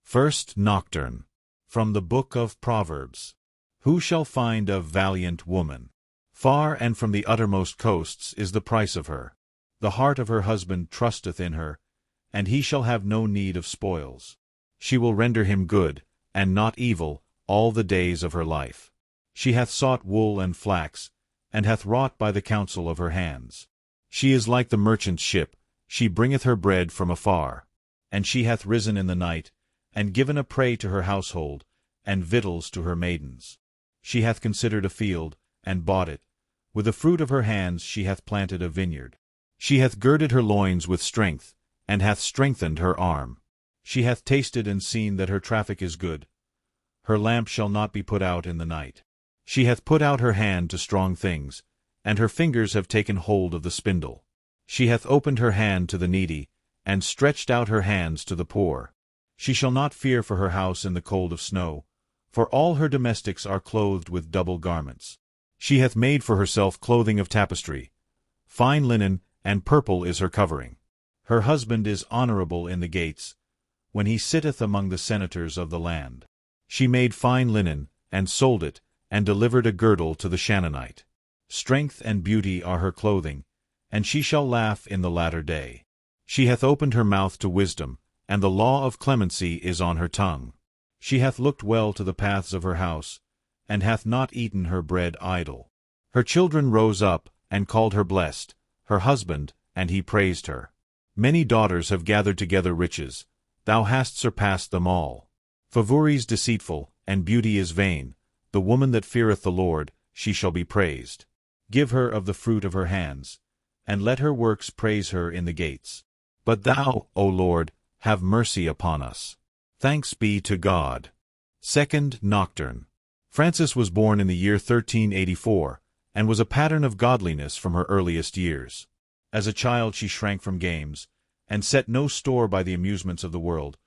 First Nocturne. From the Book of Proverbs. Who shall find a valiant woman? Far and from the uttermost coasts is the price of her. The heart of her husband trusteth in her, and he shall have no need of spoils. She will render him good, and not evil, all the days of her life. She hath sought wool and flax, and hath wrought by the counsel of her hands. She is like the merchant's ship, she bringeth her bread from afar. And she hath risen in the night, and given a prey to her household, and victuals to her maidens. She hath considered a field, and bought it. With the fruit of her hands she hath planted a vineyard. She hath girded her loins with strength, and hath strengthened her arm. She hath tasted and seen that her traffic is good. Her lamp shall not be put out in the night. She hath put out her hand to strong things, and her fingers have taken hold of the spindle. She hath opened her hand to the needy, and stretched out her hands to the poor. She shall not fear for her house in the cold of snow, for all her domestics are clothed with double garments. She hath made for herself clothing of tapestry. Fine linen and purple is her covering. Her husband is honorable in the gates, when he sitteth among the senators of the land. She made fine linen, and sold it, and delivered a girdle to the Shannonite. Strength and beauty are her clothing, and she shall laugh in the latter day. She hath opened her mouth to wisdom, and the law of clemency is on her tongue. She hath looked well to the paths of her house, and hath not eaten her bread idle. Her children rose up, and called her blessed, her husband, and he praised her. Many daughters have gathered together riches, thou hast surpassed them all. Favor is deceitful, and beauty is vain. The woman that feareth the Lord, she shall be praised. Give her of the fruit of her hands, and let her works praise her in the gates. But thou, O Lord, have mercy upon us. Thanks be to God. Second Nocturne. Frances was born in the year 1384, and was a pattern of godliness from her earliest years. As a child she shrank from games, and set no store by the amusements of the world,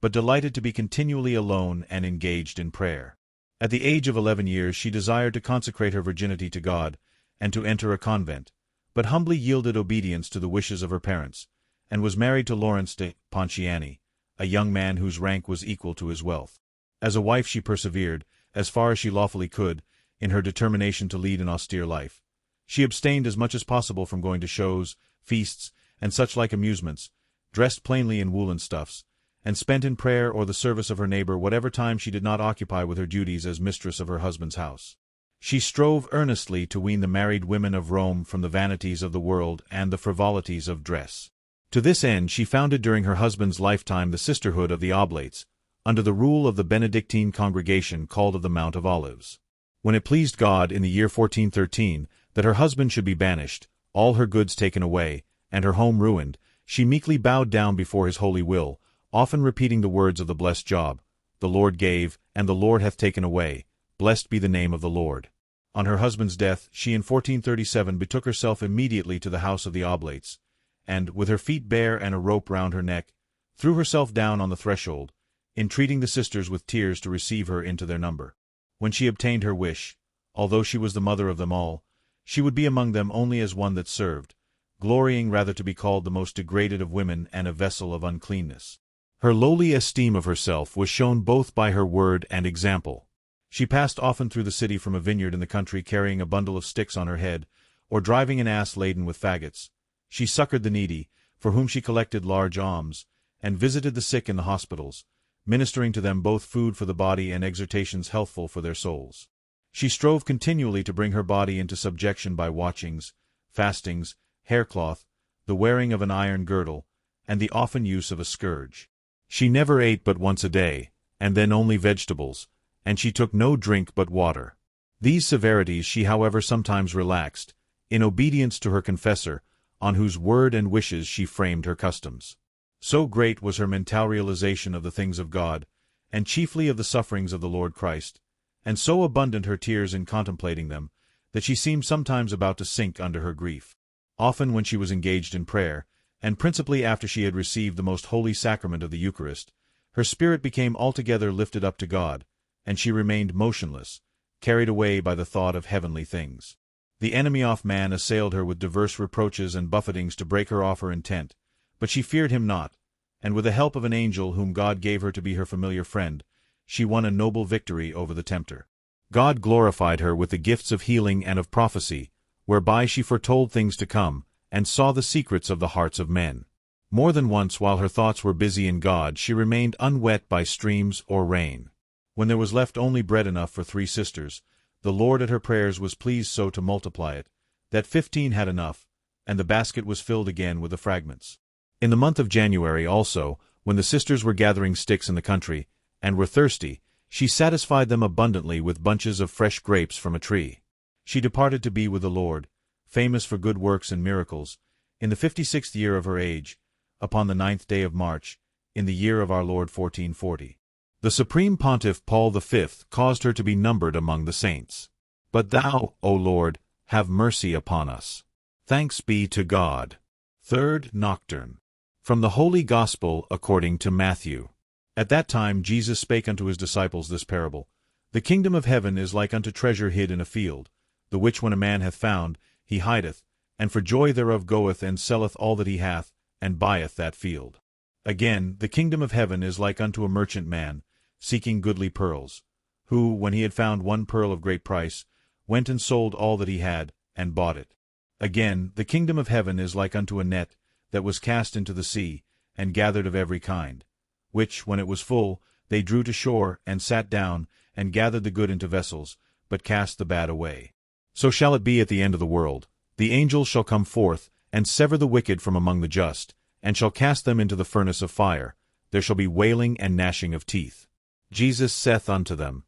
but delighted to be continually alone and engaged in prayer. At the age of 11 years she desired to consecrate her virginity to God, and to enter a convent, but humbly yielded obedience to the wishes of her parents, and was married to Lawrence de Ponciani, a young man whose rank was equal to his wealth. As a wife she persevered, as far as she lawfully could, in her determination to lead an austere life. She abstained as much as possible from going to shows, feasts, and such like amusements, dressed plainly in woolen stuffs, and spent in prayer or the service of her neighbor whatever time she did not occupy with her duties as mistress of her husband's house. She strove earnestly to wean the married women of Rome from the vanities of the world and the frivolities of dress. To this end she founded during her husband's lifetime the Sisterhood of the Oblates, under the rule of the Benedictine congregation called of the Mount of Olives. When it pleased God in the year 1413 that her husband should be banished, all her goods taken away, and her home ruined, she meekly bowed down before his holy will, often repeating the words of the blessed Job, "The Lord gave, and the Lord hath taken away. Blessed be the name of the Lord." On her husband's death, she in 1437 betook herself immediately to the house of the Oblates, and, with her feet bare and a rope round her neck, threw herself down on the threshold, entreating the sisters with tears to receive her into their number. When she obtained her wish, although she was the mother of them all, she would be among them only as one that served, glorying rather to be called the most degraded of women and a vessel of uncleanness. Her lowly esteem of herself was shown both by her word and example. She passed often through the city from a vineyard in the country carrying a bundle of sticks on her head, or driving an ass laden with faggots. She succored the needy, for whom she collected large alms, and visited the sick in the hospitals, ministering to them both food for the body and exhortations healthful for their souls. She strove continually to bring her body into subjection by watchings, fastings, haircloth, the wearing of an iron girdle, and the often use of a scourge. She never ate but once a day, and then only vegetables, and she took no drink but water. These severities she however sometimes relaxed, in obedience to her confessor, on whose word and wishes she framed her customs. So great was her mental realization of the things of God, and chiefly of the sufferings of the Lord Christ, and so abundant her tears in contemplating them, that she seemed sometimes about to sink under her grief. Often when she was engaged in prayer, and principally after she had received the most holy sacrament of the Eucharist, her spirit became altogether lifted up to God, and she remained motionless, carried away by the thought of heavenly things. The enemy of man assailed her with diverse reproaches and buffetings to break her off her intent, but she feared him not, and with the help of an angel whom God gave her to be her familiar friend, she won a noble victory over the tempter. God glorified her with the gifts of healing and of prophecy, whereby she foretold things to come, and saw the secrets of the hearts of men. More than once while her thoughts were busy in God she remained unwet by streams or rain. When there was left only bread enough for 3 sisters, the Lord at her prayers was pleased so to multiply it, that 15 had enough, and the basket was filled again with the fragments. In the month of January also, when the sisters were gathering sticks in the country, and were thirsty, she satisfied them abundantly with bunches of fresh grapes from a tree. She departed to be with the Lord, famous for good works and miracles, in the 56th year of her age, upon the 9th day of March, in the year of our Lord 1440. The Supreme Pontiff Paul V caused her to be numbered among the saints. But thou, O Lord, have mercy upon us. Thanks be to God. Third Nocturne. From the Holy Gospel according to Matthew. At that time Jesus spake unto his disciples this parable. The kingdom of heaven is like unto treasure hid in a field, the which when a man hath found, he hideth, and for joy thereof goeth and selleth all that he hath, and buyeth that field. Again, the kingdom of heaven is like unto a merchant man, seeking goodly pearls, who, when he had found one pearl of great price, went and sold all that he had, and bought it. Again, the kingdom of heaven is like unto a net, that was cast into the sea, and gathered of every kind, which, when it was full, they drew to shore, and sat down, and gathered the good into vessels, but cast the bad away. So shall it be at the end of the world. The angels shall come forth, and sever the wicked from among the just, and shall cast them into the furnace of fire. There shall be wailing and gnashing of teeth. Jesus saith unto them,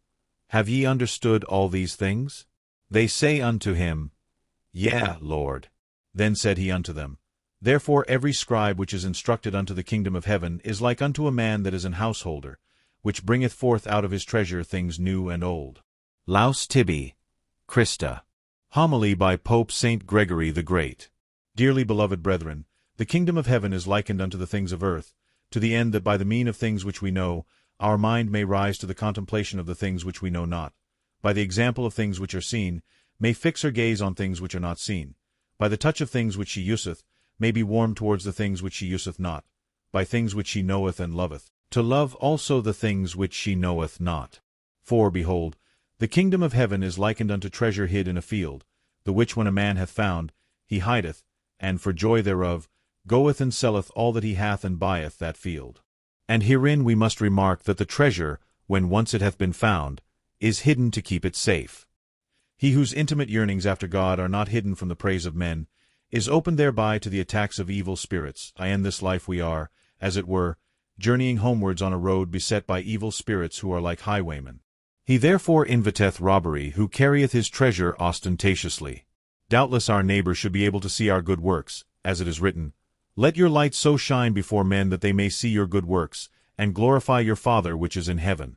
Have ye understood all these things? They say unto him, Yea, Lord. Then said he unto them, Therefore every scribe which is instructed unto the kingdom of heaven is like unto a man that is an householder, which bringeth forth out of his treasure things new and old. Laus tibi, Christa. Homily by Pope Saint Gregory the Great. Dearly beloved brethren, the kingdom of heaven is likened unto the things of earth, to the end that by the mean of things which we know, our mind may rise to the contemplation of the things which we know not, by the example of things which are seen, may fix her gaze on things which are not seen, by the touch of things which she useth, may be warmed towards the things which she useth not, by things which she knoweth and loveth, to love also the things which she knoweth not. For, behold, the kingdom of heaven is likened unto treasure hid in a field, the which when a man hath found, he hideth, and for joy thereof, goeth and selleth all that he hath and buyeth that field. And herein we must remark that the treasure, when once it hath been found, is hidden to keep it safe. He whose intimate yearnings after God are not hidden from the praise of men, is open thereby to the attacks of evil spirits. In this life we are, as it were, journeying homewards on a road beset by evil spirits who are like highwaymen. He therefore inviteth robbery who carrieth his treasure ostentatiously. Doubtless our neighbor should be able to see our good works, as it is written, Let your light so shine before men that they may see your good works, and glorify your Father which is in heaven.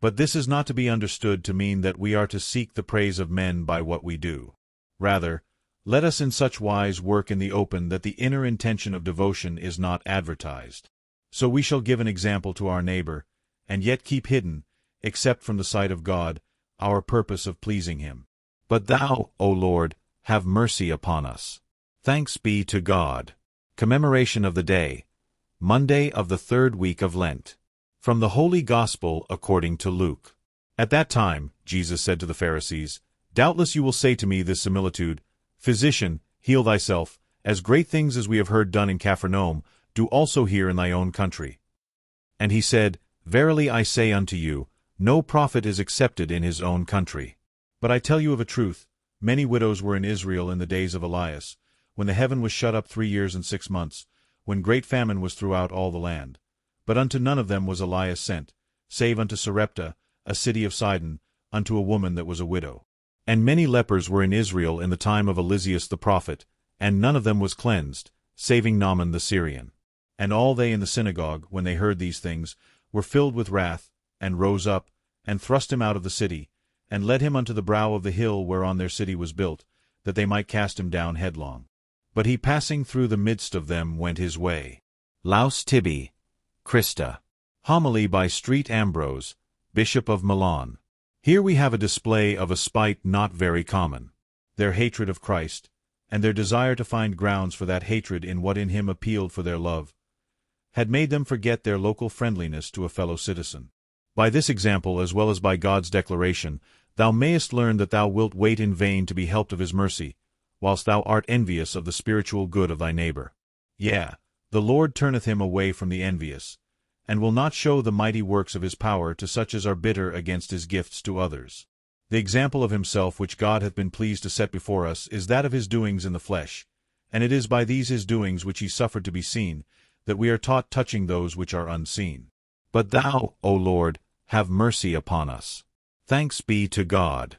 But this is not to be understood to mean that we are to seek the praise of men by what we do. Rather, let us in such wise work in the open that the inner intention of devotion is not advertised. So we shall give an example to our neighbor, and yet keep hidden, except from the sight of God, our purpose of pleasing him. But thou, O Lord, have mercy upon us. Thanks be to God. Commemoration of the Day, Monday of the 3rd week of Lent. From the Holy Gospel according to Luke. At that time, Jesus said to the Pharisees, Doubtless you will say to me this similitude, Physician, heal thyself, as great things as we have heard done in Capharnaum, do also here in thy own country. And he said, Verily I say unto you, no prophet is accepted in his own country. But I tell you of a truth, many widows were in Israel in the days of Elias, when the heaven was shut up 3 years and 6 months, when great famine was throughout all the land. But unto none of them was Elias sent, save unto Sarepta, a city of Sidon, unto a woman that was a widow. And many lepers were in Israel in the time of Eliseus the prophet, and none of them was cleansed, saving Naaman the Syrian. And all they in the synagogue, when they heard these things, were filled with wrath, and rose up, and thrust him out of the city, and led him unto the brow of the hill whereon their city was built, that they might cast him down headlong. But he passing through the midst of them went his way. Laus tibi, Christa. Homily by St. Ambrose, Bishop of Milan. Here we have a display of a spite not very common. Their hatred of Christ, and their desire to find grounds for that hatred in what in him appealed for their love, had made them forget their local friendliness to a fellow citizen. By this example, as well as by God's declaration, thou mayest learn that thou wilt wait in vain to be helped of his mercy, whilst thou art envious of the spiritual good of thy neighbor. Yea, the Lord turneth him away from the envious, and will not show the mighty works of his power to such as are bitter against his gifts to others. The example of himself which God hath been pleased to set before us is that of his doings in the flesh, and it is by these his doings which he suffered to be seen, that we are taught touching those which are unseen. But thou, O Lord, have mercy upon us. Thanks be to God.